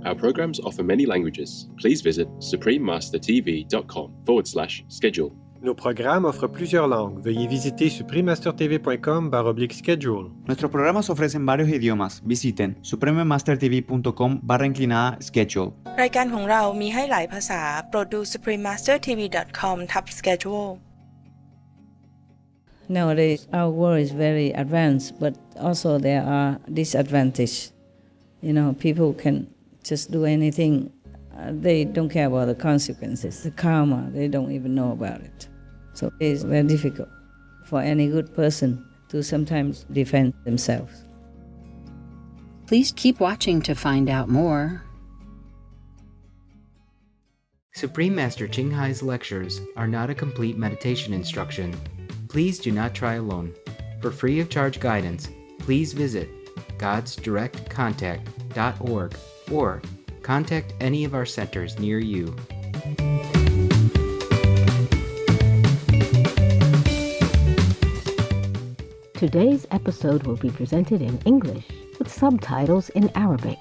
Our programs offer many languages. Please visit suprememastertv.com/schedule. Nos programas offrent plusieurs langues. Veuillez visiter suprememastertv.com/schedule. Nuestros programas ofrecen varios idiomas. Visiten suprememastertv.com/schedule. รายการของเรามีให้หลายภาษาโปรดดู suprememastertv.com/schedule Nowadays, our world is very advanced, but also there are disadvantages. People can just do anything. They don't care about the consequences. The karma, they don't even know about it. So it's very difficult for any good person to sometimes defend themselves. Please keep watching to find out more. Supreme Master Ching Hai's lectures are not a complete meditation instruction. Please do not try alone. For free of charge guidance, please visit godsdirectcontact.org or contact any of our centers near you. Today's episode will be presented in English with subtitles in Arabic,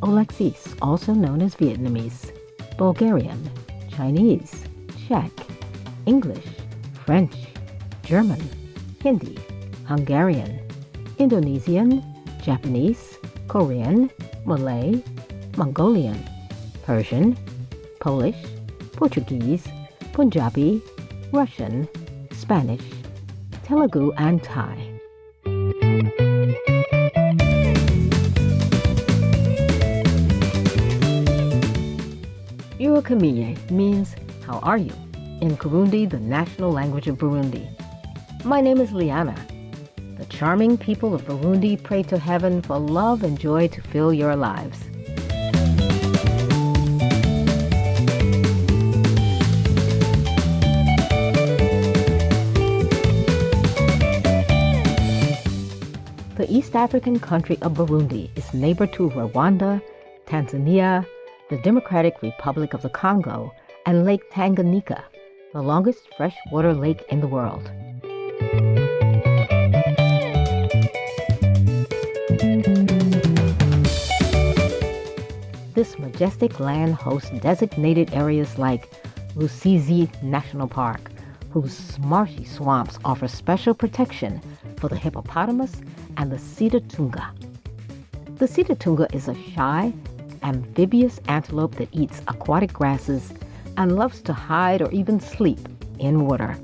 Alexis, also known as Vietnamese, Bulgarian, Chinese, Czech, English, French, German, Hindi, Hungarian, Indonesian, Japanese, Korean, Malay, Mongolian, Persian, Polish, Portuguese, Punjabi, Russian, Spanish, Telugu, and Thai. Yurakamiye means "How are you?" in Kirundi, the national language of Burundi. My name is Liana. The charming people of Burundi pray to heaven for love and joy to fill your lives. The East African country of Burundi is neighbor to Rwanda, Tanzania, the Democratic Republic of the Congo, and Lake Tanganyika, the longest freshwater lake in the world. This majestic land hosts designated areas like Rusizi National Park, whose marshy swamps offer special protection for the hippopotamus and the Sitatunga. The Sitatunga is a shy, amphibious antelope that eats aquatic grasses and loves to hide or even sleep in water.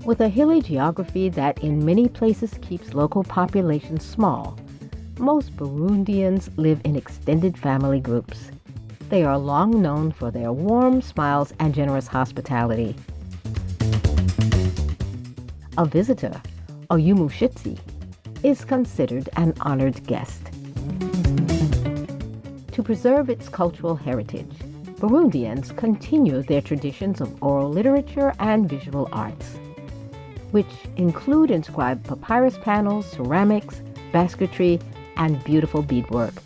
With a hilly geography that in many places keeps local populations small, most Burundians live in extended family groups. They are long known for their warm smiles and generous hospitality. A visitor, a Yumushitsi, is considered an honored guest. To preserve its cultural heritage, Burundians continue their traditions of oral literature and visual arts, which include inscribed papyrus panels, ceramics, basketry, and beautiful beadwork.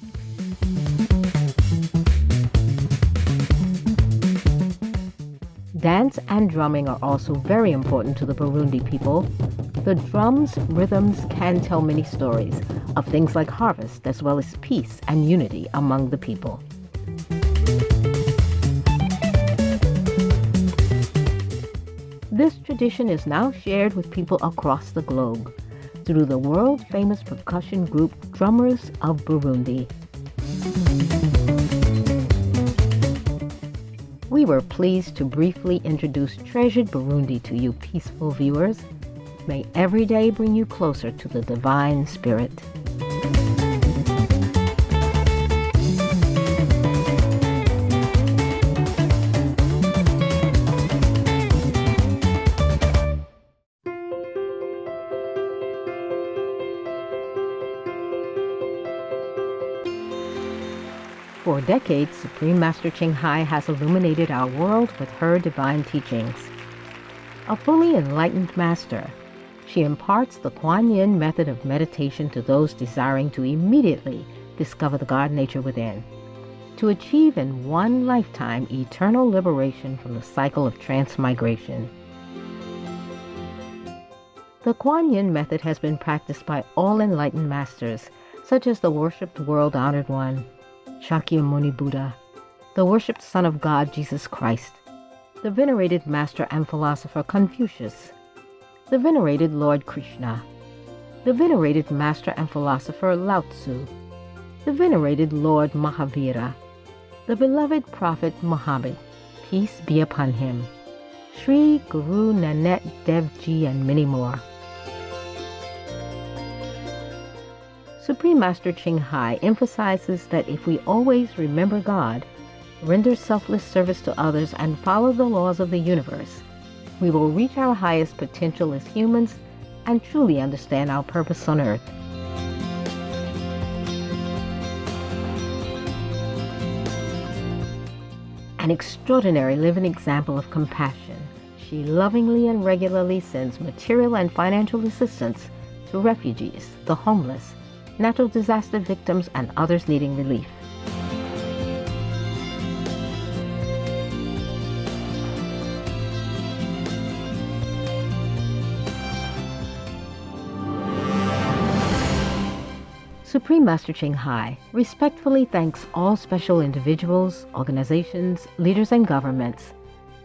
Dance and drumming are also very important to the Burundi people. The drums' rhythms can tell many stories of things like harvest as well as peace and unity among the people. This tradition is now shared with people across the globe through the world-famous percussion group Drummers of Burundi. We were pleased to briefly introduce treasured Burundi to you peaceful viewers. May every day bring you closer to the divine spirit. For decades, Supreme Master Ching Hai has illuminated our world with her divine teachings. A fully enlightened master, she imparts the Kuan Yin method of meditation to those desiring to immediately discover the God nature within, to achieve in one lifetime eternal liberation from the cycle of transmigration. The Kuan Yin method has been practiced by all enlightened masters, such as the worshipped world-honored one, Shakyamuni Buddha, the worshipped Son of God, Jesus Christ, the venerated master and philosopher Confucius, the venerated Lord Krishna, the venerated master and philosopher Lao Tzu, the venerated Lord Mahavira, the beloved Prophet Muhammad, peace be upon him, Sri Guru Nanak Dev Ji, and many more. Supreme Master Ching Hai emphasizes that if we always remember God, render selfless service to others, and follow the laws of the universe, we will reach our highest potential as humans and truly understand our purpose on earth. An extraordinary living example of compassion, she lovingly and regularly sends material and financial assistance to refugees, the homeless, natural disaster victims, and others needing relief. Supreme Master Ching Hai respectfully thanks all special individuals, organizations, leaders, and governments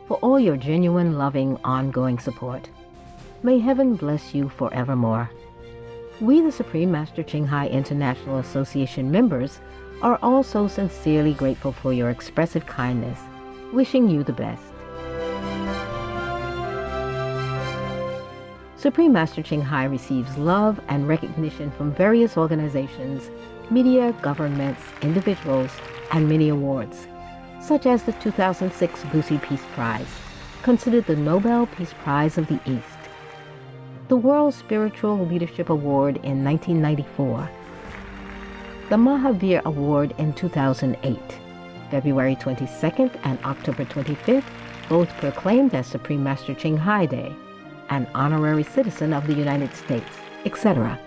for all your genuine, loving, ongoing support. May heaven bless you forevermore. We, the Supreme Master Ching Hai International Association members, are also sincerely grateful for your expressive kindness, wishing you the best. Supreme Master Ching Hai receives love and recognition from various organizations, media, governments, individuals, and many awards, such as the 2006 Busi Peace Prize, considered the Nobel Peace Prize of the East, the World Spiritual Leadership Award in 1994, the Mahavir Award in 2008, February 22nd and October 25th, both proclaimed as Supreme Master Ching Hai Day, an honorary citizen of the United States, etc.,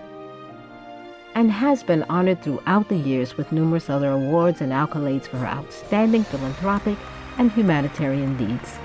and has been honored throughout the years with numerous other awards and accolades for her outstanding philanthropic and humanitarian deeds.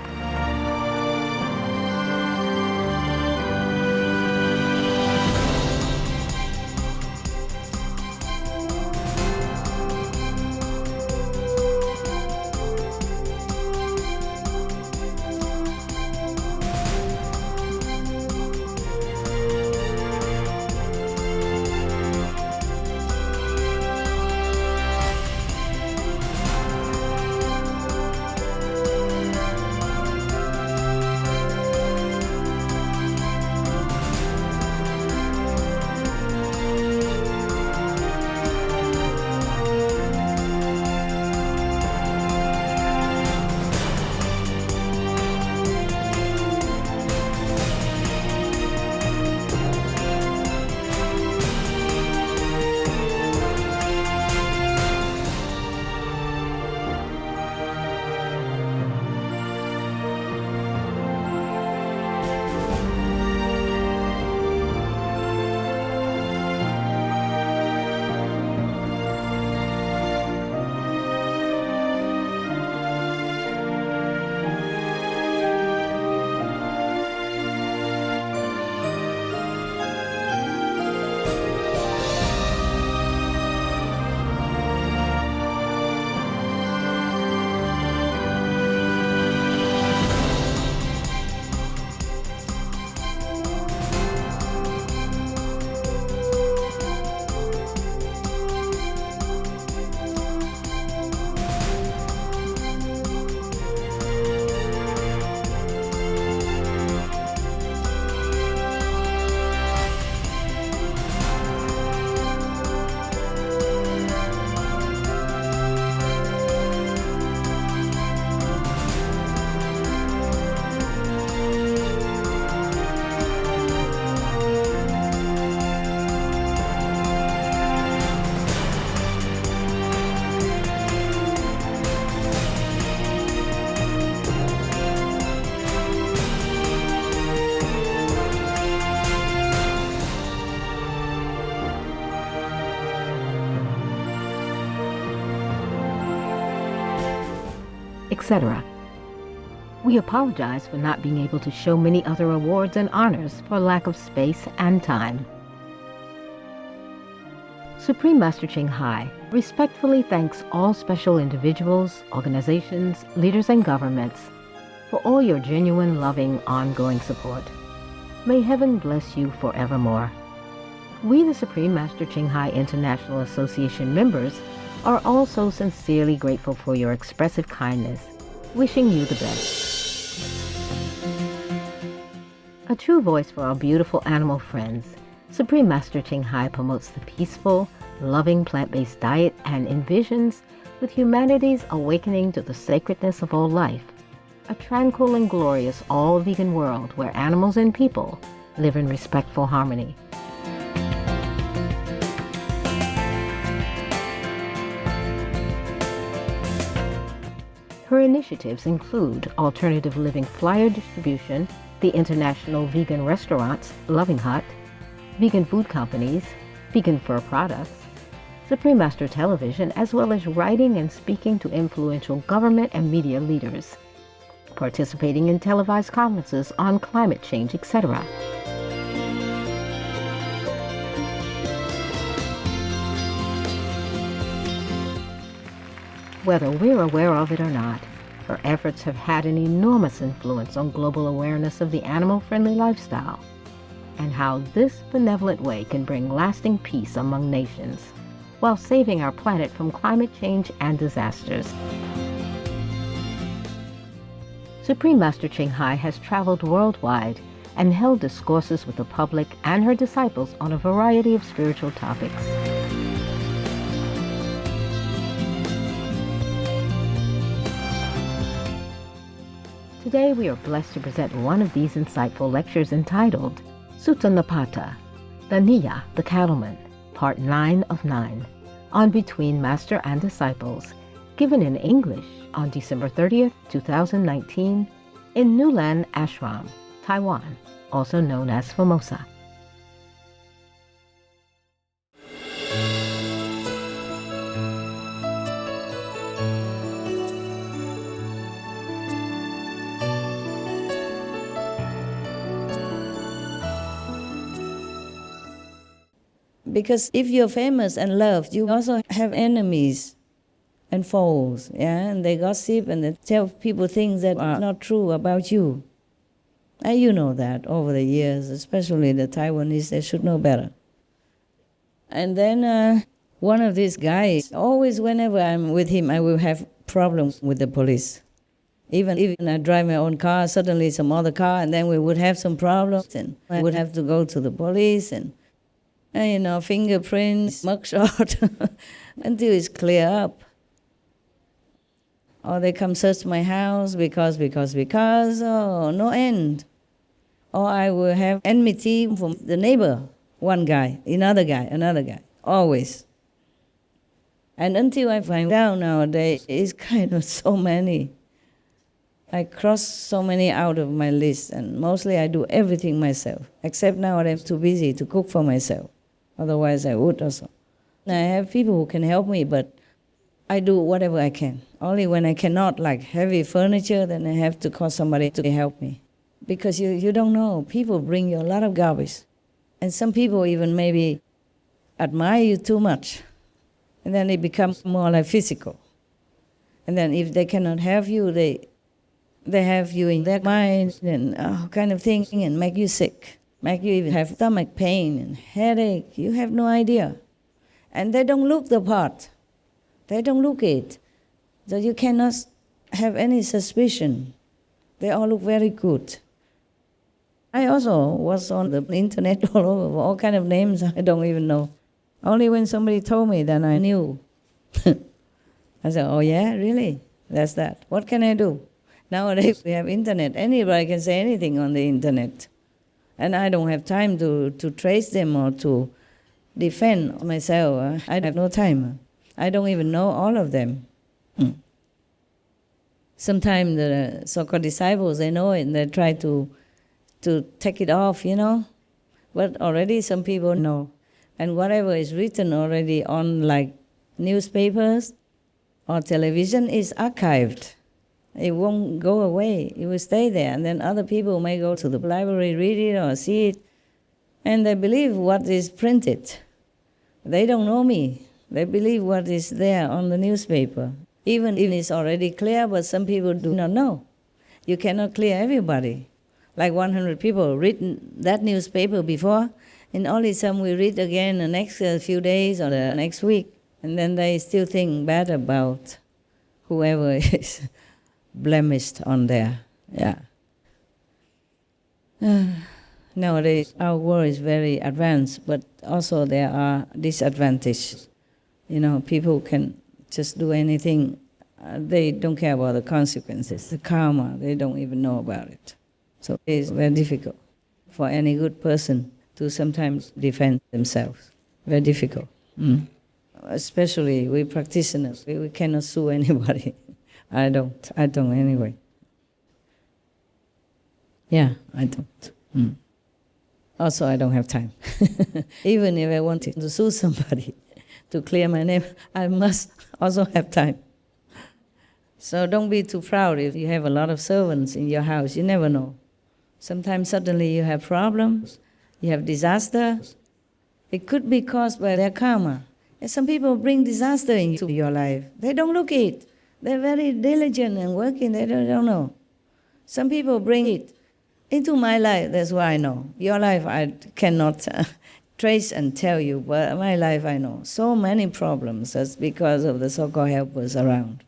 etc. We apologize for not being able to show many other awards and honors for lack of space and time. Supreme Master Ching Hai respectfully thanks all special individuals, organizations, leaders, and governments for all your genuine, loving, ongoing support. May heaven bless you forevermore. We, the Supreme Master Ching Hai International Association members, are also sincerely grateful for your expressive kindness, wishing you the best. A true voice for our beautiful animal friends, Supreme Master Ching Hai promotes the peaceful, loving plant-based diet and envisions with humanity's awakening to the sacredness of all life, a tranquil and glorious all-vegan world where animals and people live in respectful harmony. Her initiatives include alternative living flyer distribution, the international vegan restaurants Loving Hut, vegan food companies, vegan fur products, Supreme Master Television, as well as writing and speaking to influential government and media leaders, participating in televised conferences on climate change, etc. Whether we're aware of it or not, her efforts have had an enormous influence on global awareness of the animal-friendly lifestyle and how this benevolent way can bring lasting peace among nations while saving our planet from climate change and disasters. Supreme Master Ching Hai has traveled worldwide and held discourses with the public and her disciples on a variety of spiritual topics. Today we are blessed to present one of these insightful lectures entitled Sutta Nipāta, Dhaniya, the Cattleman, Part 9 of 9, on Between Master and Disciples, given in English on December 30th, 2019, in Newland Ashram, Taiwan, also known as Formosa. Because if you're famous and loved, you also have enemies and foes, yeah? And they gossip and they tell people things that are not true about you. And you know that over the years, especially the Taiwanese, they should know better. And then one of these guys, always whenever I'm with him, I will have problems with the police. Even I drive my own car, suddenly some other car, and then we would have some problems, and I would have to go to the police, and fingerprints, mugshot, until it's clear up. Or they come search my house because, oh, no end. Or I will have enmity from the neighbor, one guy, another guy, always. And until I find out nowadays, it's kind of so many. I cross so many out of my list, and mostly I do everything myself, except now I'm too busy to cook for myself. Otherwise I would also. I have people who can help me, but I do whatever I can. Only when I cannot, like heavy furniture, then I have to call somebody to help me. Because you don't know, people bring you a lot of garbage. And some people even maybe admire you too much. And then it becomes more like physical. And then if they cannot have you, they have you in their mind and all kind of thing, and make you sick. Make you even have stomach pain and headache. You have no idea. And they don't look the part. They don't look it. So you cannot have any suspicion. They all look very good. I also was on the internet all over, all kind of names I don't even know. Only when somebody told me, then I knew. I said, oh yeah, really? That's that. What can I do? Nowadays we have internet. Anybody can say anything on the internet. And I don't have time to trace them or to defend myself. I have no time. I don't even know all of them. Sometimes the so-called disciples, they know it and they try to take it off, But already some people know. And whatever is written already on like newspapers or television is archived. It won't go away. It will stay there. And then other people may go to the library, read it or see it, and they believe what is printed. They don't know me. They believe what is there on the newspaper. Even if it's already clear, but some people do not know. You cannot clear everybody. Like 100 people read that newspaper before, and only some will read again the next few days or the next week. And then they still think bad about whoever is blemished on there. Yeah. Nowadays, our world is very advanced, but also there are disadvantages. People can just do anything. They don't care about the consequences, the karma. They don't even know about it. So it's very difficult for any good person to sometimes defend themselves. Very difficult. Especially we practitioners, we cannot sue anybody. I don't anyway. Yeah, I don't. Also, I don't have time. Even if I wanted to sue somebody to clear my name, I must also have time. So don't be too proud if you have a lot of servants in your house. You never know. Sometimes suddenly you have problems, you have disaster. It could be caused by their karma. And some people bring disaster into your life. They don't look at it. They're very diligent and working. They don't know. Some people bring it into my life. That's why I know. Your life I cannot trace and tell you, but my life I know. So many problems. That's because of the so-called helpers around.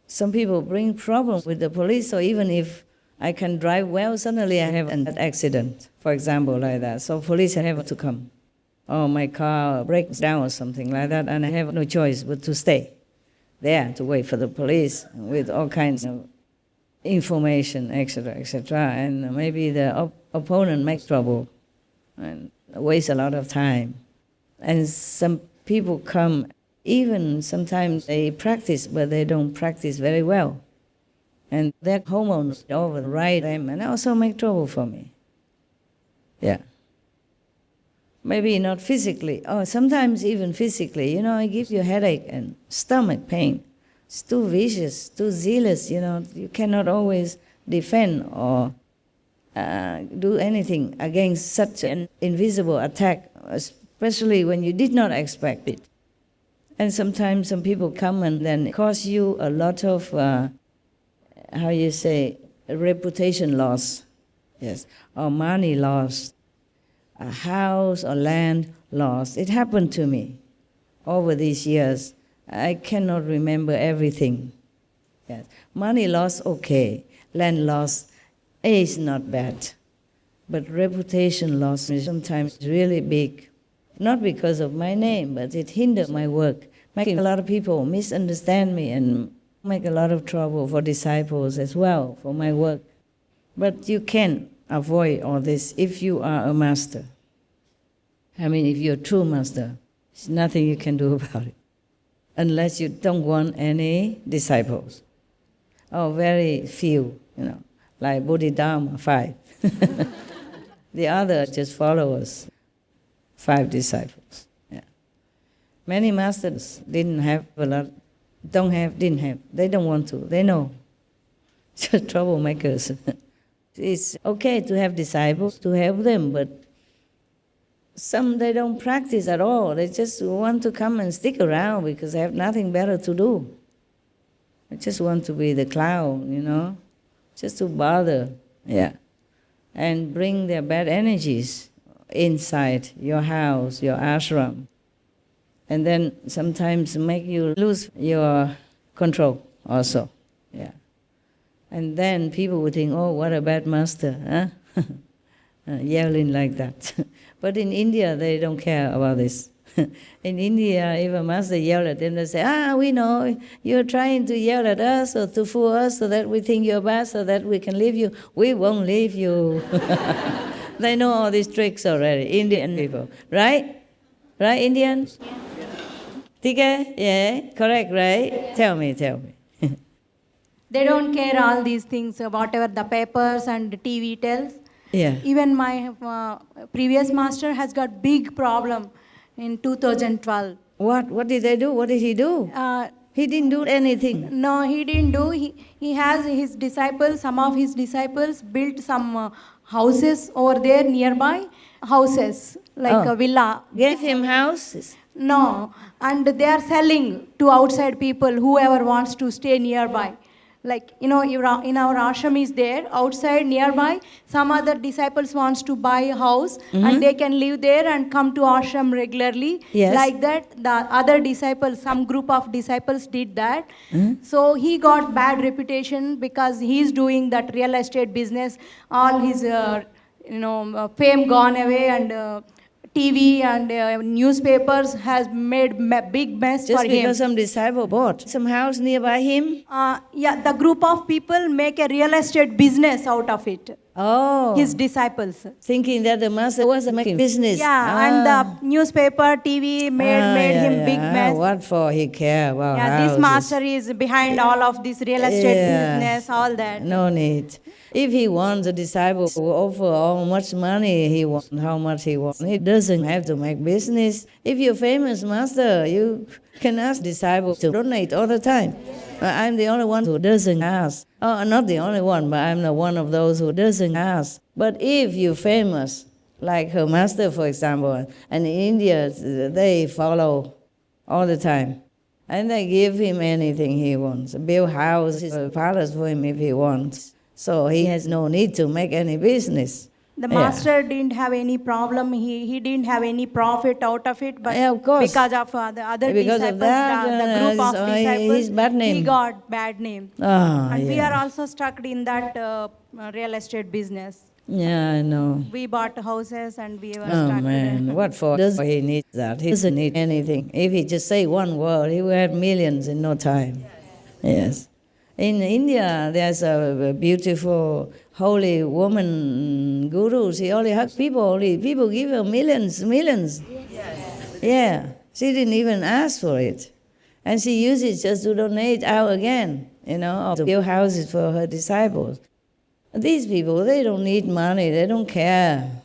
Some people bring problems with the police, so even if I can drive well, suddenly I have an accident, for example, like that. So police have to come. Or my car breaks down or something like that, and I have no choice but to stay there to wait for the police with all kinds of information, etc., etc. And maybe the opponent makes trouble and wastes a lot of time. And some people come, even sometimes they practice, but they don't practice very well. And their hormones override them and also make trouble for me. Yeah. Maybe not physically, or sometimes even physically. I give you headache and stomach pain. It's too vicious, too zealous, You cannot always defend or do anything against such an invisible attack, especially when you did not expect it. And sometimes some people come and then cause you a lot of, reputation loss, yes, or money loss, a house or land loss. It happened to me over these years. I cannot remember everything. Yes. Money loss, okay. Land loss is not bad. But reputation loss is sometimes really big. Not because of my name, but it hinders my work, making a lot of people misunderstand me and make a lot of trouble for disciples as well, for my work. But you can avoid all this if you are a master. If you're a true master, there's nothing you can do about it. Unless you don't want any disciples. Oh, very few, like Bodhidharma, 5. The other are just followers, 5 disciples. Yeah. Many masters didn't have a lot, didn't have. They don't want to, they know. Just troublemakers. It's okay to have disciples, to help them, but some they don't practice at all. They just want to come and stick around because they have nothing better to do. They just want to be the clown, just to bother, and bring their bad energies inside your house, your ashram, and then sometimes make you lose your control also, And then people would think, oh, what a bad master, huh? Yelling like that. But in India, they don't care about this. In India, if a master yells at them, they say, we know, you're trying to yell at us or to fool us so that we think you're bad, so that we can leave you. We won't leave you. They know all these tricks already, Indian people. Right? Right, Indians? Tika? Yeah, correct, right? Yeah. Tell me. They don't care all these things, whatever the papers and the TV tells. Yeah. Even my previous master has got big problem in 2012. What did they do? What did he do? He didn't do anything. No, he didn't do. He has his disciples, some of his disciples built some houses over there nearby, houses like a villa. Gave him houses. No, and they are selling to outside people, whoever wants to stay nearby. Like, in our ashram is there, outside nearby, some other disciples wants to buy a house and they can live there and come to ashram regularly. Yes. Like that, the other disciples, some group of disciples did that. So he got bad reputation because he's doing that real estate business. All his, fame gone away, and TV and newspapers has made big mess Just for because him. some disciple bought some house nearby him? The group of people make a real estate business out of it. Oh. His disciples. Thinking that the master was making business. And the newspaper, TV made him big mess. What for? He care about This houses. master is behind all of this real estate business, all that. No need. If he wants, a disciple will offer how much money he wants, how much he wants. He doesn't have to make business. If you're famous master, you can ask disciples to donate all the time. I'm the only one who doesn't ask. Oh, not the only one, but I'm the one of those who doesn't ask. But if you're famous, like her master, for example, and in India, they follow all the time. And they give him anything he wants. Build houses, a palace for him if he wants. So he has no need to make any business. The master didn't have any problem. He didn't have any profit out of it. But of course. because of the other Because disciples, of that, the group of disciples, his bad name. he got bad name. And we are also stuck in that real estate business. Yeah, I know. We bought houses and we were Oh stuck man, there. what for? Does he need that? He doesn't need anything. If he just say one word, he will have millions in no time. Yes. In India, there's a beautiful holy woman guru. She only hugs people. Only people give her millions. Yeah. She didn't even ask for it. And she uses it just to donate out again, to build houses for her disciples. These people, they don't need money. They don't care.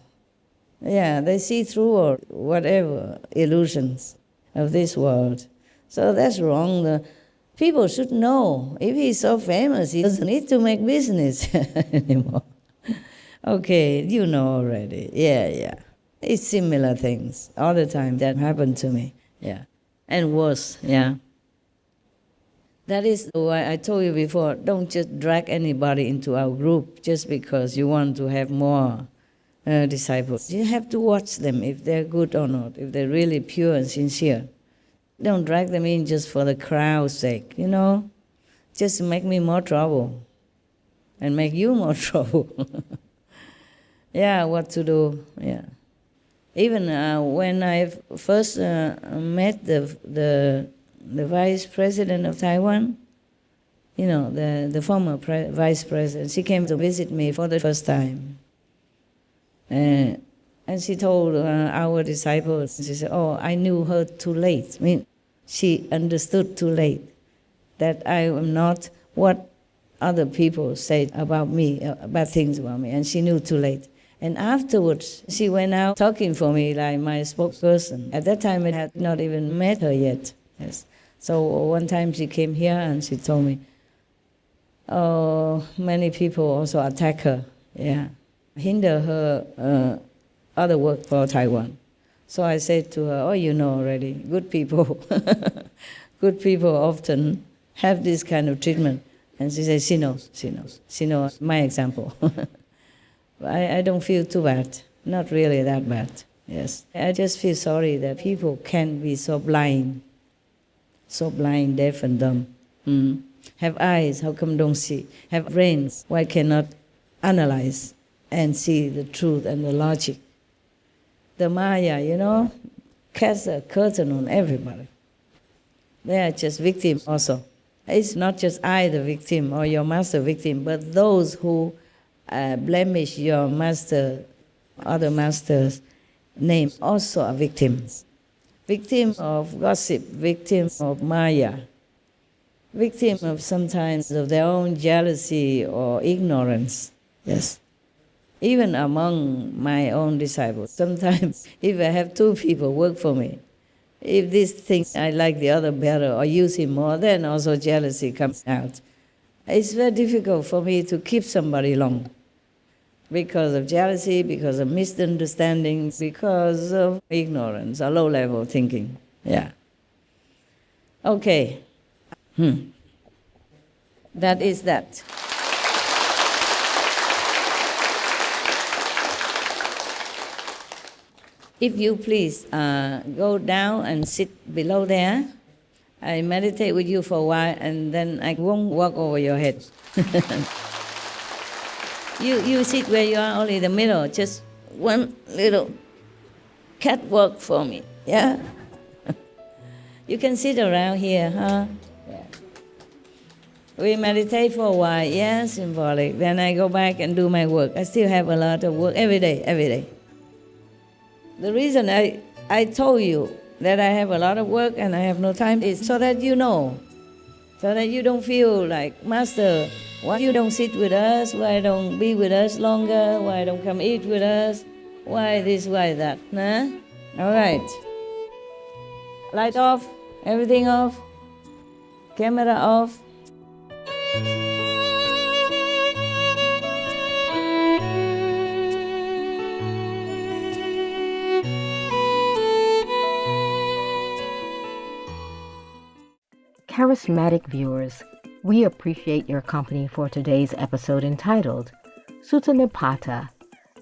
Yeah, they see through or whatever illusions of this world. So that's wrong. The people should know. If he's so famous, he doesn't need to make business anymore. Okay, you know already. Yeah. It's similar things all the time that happen to me. Yeah. And worse, yeah. That is why I told you before, don't just drag anybody into our group just because you want to have more disciples. You have to watch them if they're good or not, if they're really pure and sincere. Don't drag them in just for the crowd's sake, just to make me more trouble and make you more trouble. Yeah, what to do, yeah. Even when I first met the vice president of Taiwan, the former vice president, she came to visit me for the first time. And she told our disciples, she said, I knew her too late. I mean, she understood too late that I am not what other people said about me, bad things about me, and she knew too late. And afterwards, she went out talking for me like my spokesperson. At that time, I had not even met her yet. Yes. So one time she came here and she told me, many people also attack her, hinder her other work for Taiwan. So I said to her, you know already, good people often have this kind of treatment. And she said, she knows my example. I don't feel too bad, not really that bad, yes. I just feel sorry that people can be so blind, deaf and dumb. Have eyes, how come don't see? Have brains, why cannot analyze and see the truth and the logic? The Maya, casts a curtain on everybody. They are just victims also. It's not just I the victim or your master victim, but those who blemish your master, other master's name also are victims. Victim of gossip, victim of Maya, victim of sometimes of their own jealousy or ignorance. Yes. Even among my own disciples, sometimes if I have two people work for me, If this thing I like the other better or use him more, then also jealousy comes out. It's very difficult for me to keep somebody long because of jealousy, because of misunderstandings, because of ignorance or low-level thinking. Yeah. Okay. That is that. If you please go down and sit below there. I meditate with you for a while and then I won't walk over your head. You sit where you are, only the middle, just one little catwalk for me, yeah? You can sit around here, huh? Yeah. We meditate for a while, yeah, symbolic. Then I go back and do my work. I still have a lot of work every day. The reason I told you that I have a lot of work and I have no time is so that you know, so that you don't feel like, Master, why you don't sit with us? Why don't be with us longer? Why don't come eat with us? Why this, why that? Huh? All right. Light off, everything off, camera off. Charismatic viewers, we appreciate your company for today's episode entitled Sutta Nipāta,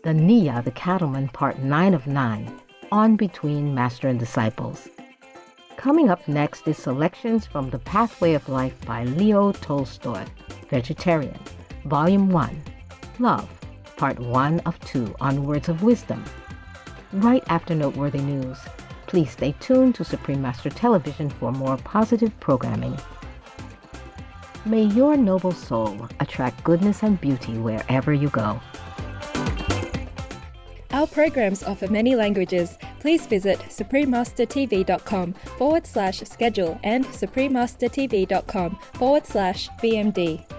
Dhaniya the Cattleman, Part 9 of 9, on Between Master and Disciples. Coming up next is selections from The Pathway of Life by Leo Tolstoy, Vegetarian, Volume 1, Love, Part 1 of 2 on Words of Wisdom. Right after noteworthy news, please stay tuned to Supreme Master Television for more positive programming. May your noble soul attract goodness and beauty wherever you go. Our programs offer many languages. Please visit suprememastertv.com/schedule and suprememastertv.com/BMD.